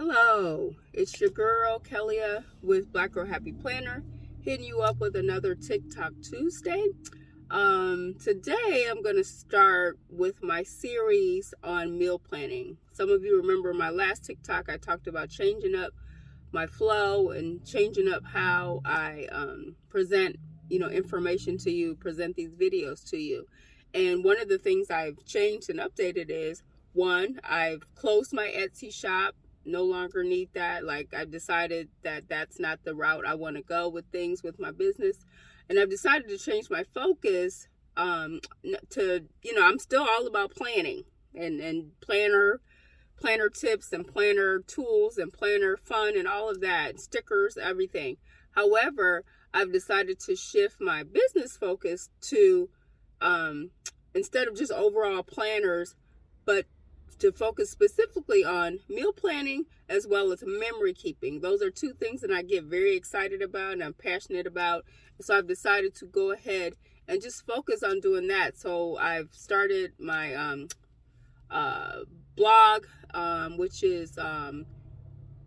Hello, it's your girl Kellia with Black Girl Happy Planner, hitting you up with another TikTok Tuesday. Today I'm going to start with my series on meal planning. Some of you remember my last TikTok, I talked about changing up my flow and changing up how I present, information to you, present these videos to you. And one of the things I've changed and updated is, one, I've closed my Etsy shop. No longer need that. Like, I've decided that that's not the route I want to go with things with my business. And I've decided to change my focus to, I'm still all about planning and planner tips and planner tools and planner fun and all of that, stickers, everything. However, I've decided to shift my business focus to, instead of just overall planners, but to focus specifically on meal planning as well as memory keeping. Those are two things that I get very excited about and I'm passionate about. So I've decided to go ahead and just focus on doing that. So I've started my blog, which is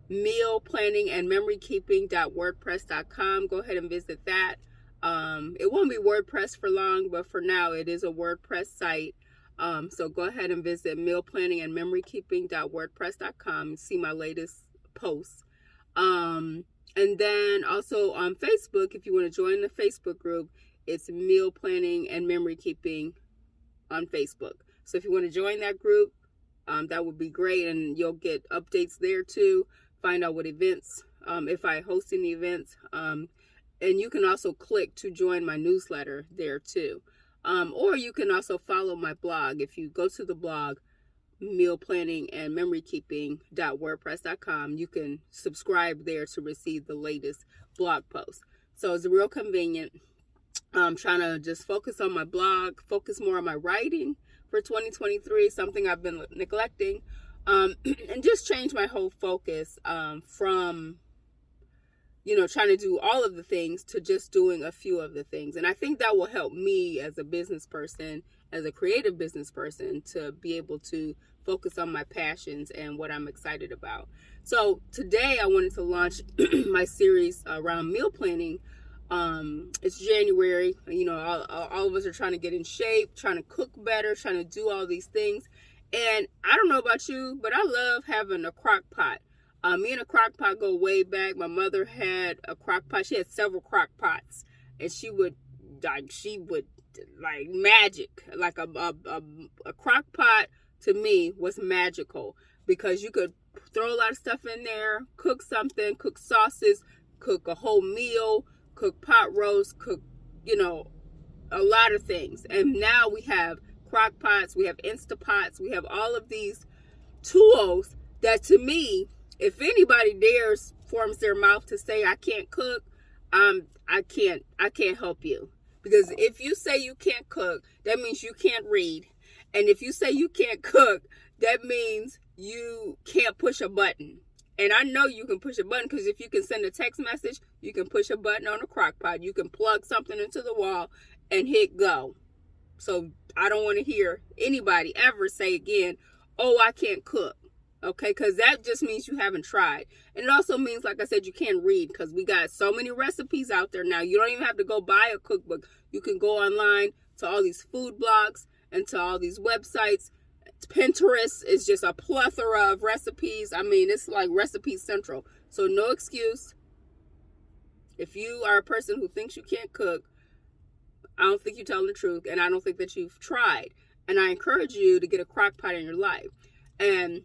meal planning and memory keeping.wordpress.com. Go ahead and visit that. It won't be WordPress for long, but for now it is a WordPress site. So go ahead and visit meal planning and memory keeping.wordpress.com and see my latest posts. And then also on Facebook, if you want to join the Facebook group, it's meal planning and memory keeping on Facebook. So if you want to join that group, that would be great. And you'll get updates there too. Find out what events, if I host any events. And you can also click to join my newsletter there too. Or you can also follow my blog. If you go to the blog, meal planning and memory keeping.wordpress.com, you can subscribe there to receive the latest blog posts. So it's real convenient. I'm trying to just focus on my blog, focus more on my writing for 2023, something I've been neglecting, and just change my whole focus from trying to do all of the things to just doing a few of the things. And I think that will help me as a business person, as a creative business person, to be able to focus on my passions and what I'm excited about. So today I wanted to launch my series around meal planning. It's January, all of us are trying to get in shape, trying to cook better, trying to do all these things. And I don't know about you, but I love having a crock pot. Me and a crock pot go way back. My mother had a crock pot. She had several crock pots, and she would magic. Like a crock pot to me was magical because you could throw a lot of stuff in there, cook something, cook sauces, cook a whole meal, cook pot roast, cook, a lot of things. And now we have crock pots, we have Instapots, we have all of these tools that, to me, if anybody forms their mouth to say I can't cook, I can't help you. Because if you say you can't cook, that means you can't read. And if you say you can't cook, that means you can't push a button. And I know you can push a button because if you can send a text message, you can push a button on a crock pot. You can plug something into the wall and hit go. So I don't want to hear anybody ever say again, oh, I can't cook. Okay, because that just means you haven't tried. And it also means, like I said, you can't read because we got so many recipes out there now. You don't even have to go buy a cookbook. You can go online to all these food blogs and to all these websites. Pinterest is just a plethora of recipes. I mean, it's like Recipe Central. So no excuse. If you are a person who thinks you can't cook, I don't think you're telling the truth. And I don't think that you've tried. And I encourage you to get a crock pot in your life. And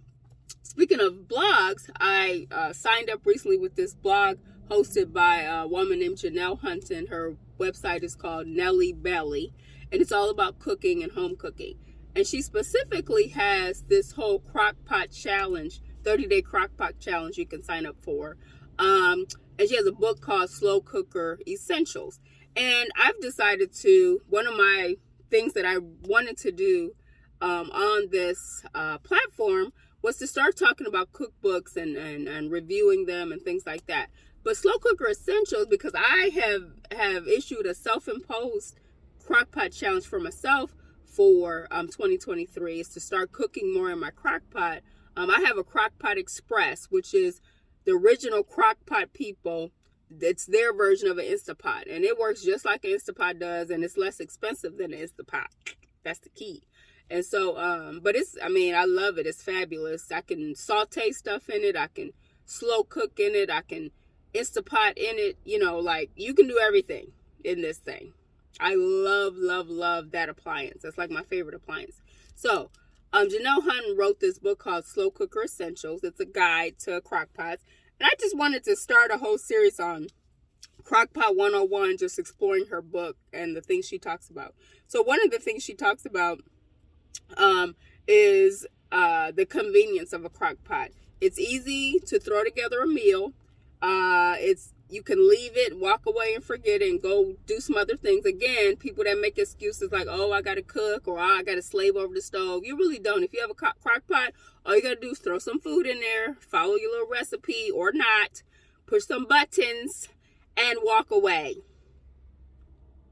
speaking of blogs, I signed up recently with this blog hosted by a woman named Janelle Hunton. Her website is called Nellie Belly, and it's all about cooking and home cooking. And she specifically has this whole crock pot challenge, 30-day crock pot challenge you can sign up for. And she has a book called Slow Cooker Essentials. And I've decided one of my things that I wanted to do on this platform was to start talking about cookbooks and reviewing them and things like that. But Slow Cooker Essentials, because I have issued a self-imposed crockpot challenge for myself for 2023, is to start cooking more in my crockpot I have a Crockpot Express, which is the original Crockpot people. It's their version of an Instapot, and it works just like an Instapot does, and it's less expensive than an Instapot. That's the key. And so, but I love it. It's fabulous. I can saute stuff in it. I can slow cook in it. I can Instapot in it. Like, you can do everything in this thing. I love, love, love that appliance. That's like my favorite appliance. So, Janelle Hunton wrote this book called Slow Cooker Essentials. It's a guide to crockpots. And I just wanted to start a whole series on Crockpot 101, just exploring her book and the things she talks about. So one of the things she talks about is the convenience of a crockpot. It's easy to throw together a meal. You can leave it, walk away and forget it, and go do some other things. Again, people that make excuses like, oh, I got to cook, or I got to slave over the stove. You really don't. If you have a crock pot, all you got to do is throw some food in there, follow your little recipe or not, push some buttons, and walk away.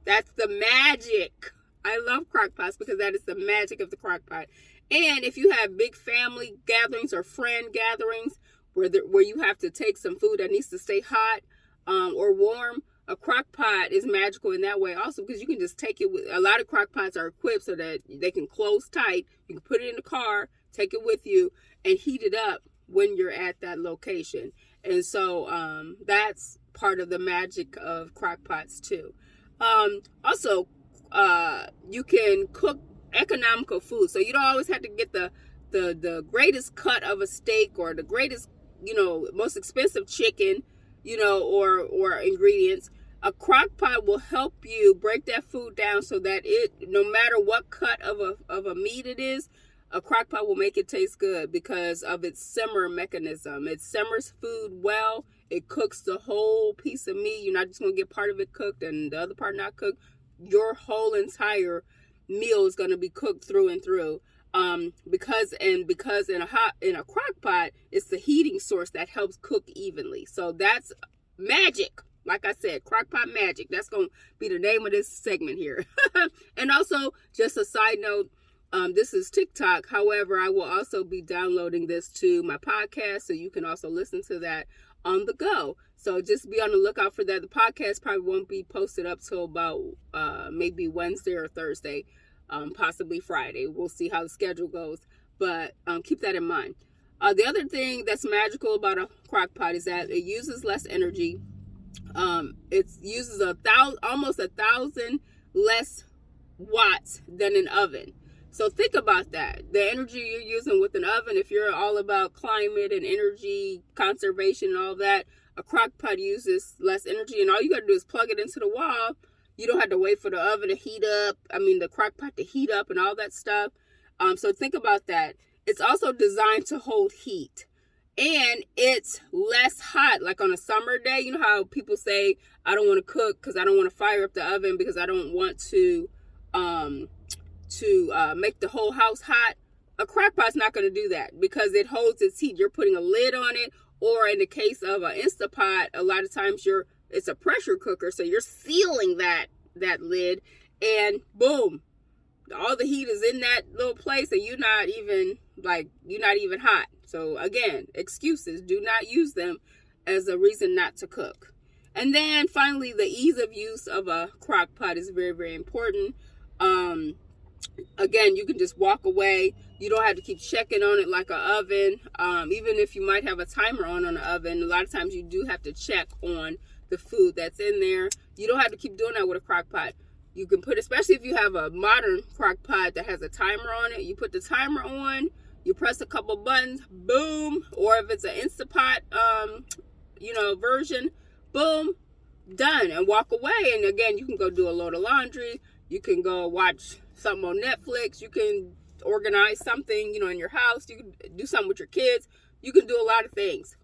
That's the magic. I love crock pots because that is the magic of the crock pot. And if you have big family gatherings or friend gatherings where you have to take some food that needs to stay hot, or warm, a crock pot is magical in that way also, because you can just take it with. A lot of crock pots are equipped so that they can close tight. You can put it in the car, take it with you, and heat it up when you're at that location. And so that's part of the magic of crock pots too. Also, you can cook economical food, so you don't always have to get the greatest cut of a steak or the greatest, most expensive chicken, or ingredients. A crock pot will help you break that food down so that no matter what cut of a meat it is, a crock pot will make it taste good because of its simmer mechanism. It simmers food well. It cooks the whole piece of meat. You're not just going to get part of it cooked and the other part not cooked. Your whole entire meal is going to be cooked through and through. Because in a crock pot, it's the heating source that helps cook evenly. So that's magic. Like I said, crock pot magic. That's going to be the name of this segment here. And also, just a side note, this is TikTok. However, I will also be downloading this to my podcast, so you can also listen to that on the go. So just be on the lookout for that. The podcast probably won't be posted up till about maybe Wednesday or Thursday. Possibly Friday. We'll see how the schedule goes, but keep that in mind. The other thing that's magical about a crock pot is that it uses less energy. It uses almost 1,000 less watts than an oven. So think about that. The energy you're using with an oven, if you're all about climate and energy conservation and all that, a crock pot uses less energy, and all you got to do is plug it into the wall. You don't have to wait for the oven to heat up. The crock pot to heat up and all that stuff. So think about that. It's also designed to hold heat. And it's less hot. Like on a summer day, you know how people say, I don't want to cook because I don't want to fire up the oven because I don't want to make the whole house hot. A crock pot's not going to do that because it holds its heat. You're putting a lid on it. Or in the case of an Instapot, a lot of times it's a pressure cooker, so you're sealing that lid, and boom, all the heat is in that little place, and you're not even hot. So again, excuses, do not use them as a reason not to cook. And then finally, the ease of use of a crock pot is very, very important. Again, you can just walk away. You don't have to keep checking on it like an oven. Even if you might have a timer on an oven, a lot of times you do have to check on the food that's in there. You don't have to keep doing that with a crock pot. You can put, especially if you have a modern crock pot that has a timer on it, you put the timer on, you press a couple buttons, boom. Or if it's an Instapot, version, boom, done, and walk away. And again, you can go do a load of laundry. You can go watch something on Netflix. You can organize something, in your house. You can do something with your kids. You can do a lot of things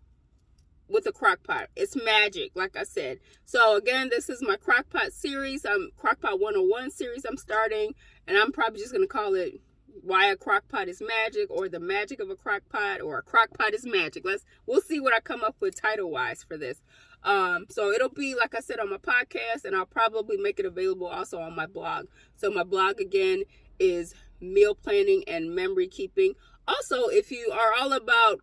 with a crock pot. It's magic, like I said. So again, this is my crock pot series. Crockpot 101 series I'm starting, and I'm probably just going to call it Why a Crock Pot is Magic, or The Magic of a Crock Pot, or A Crock Pot is Magic. We'll see what I come up with title-wise for this. So it'll be, like I said, on my podcast, and I'll probably make it available also on my blog. So my blog, again, is Meal Planning and Memory Keeping. Also, if you are all about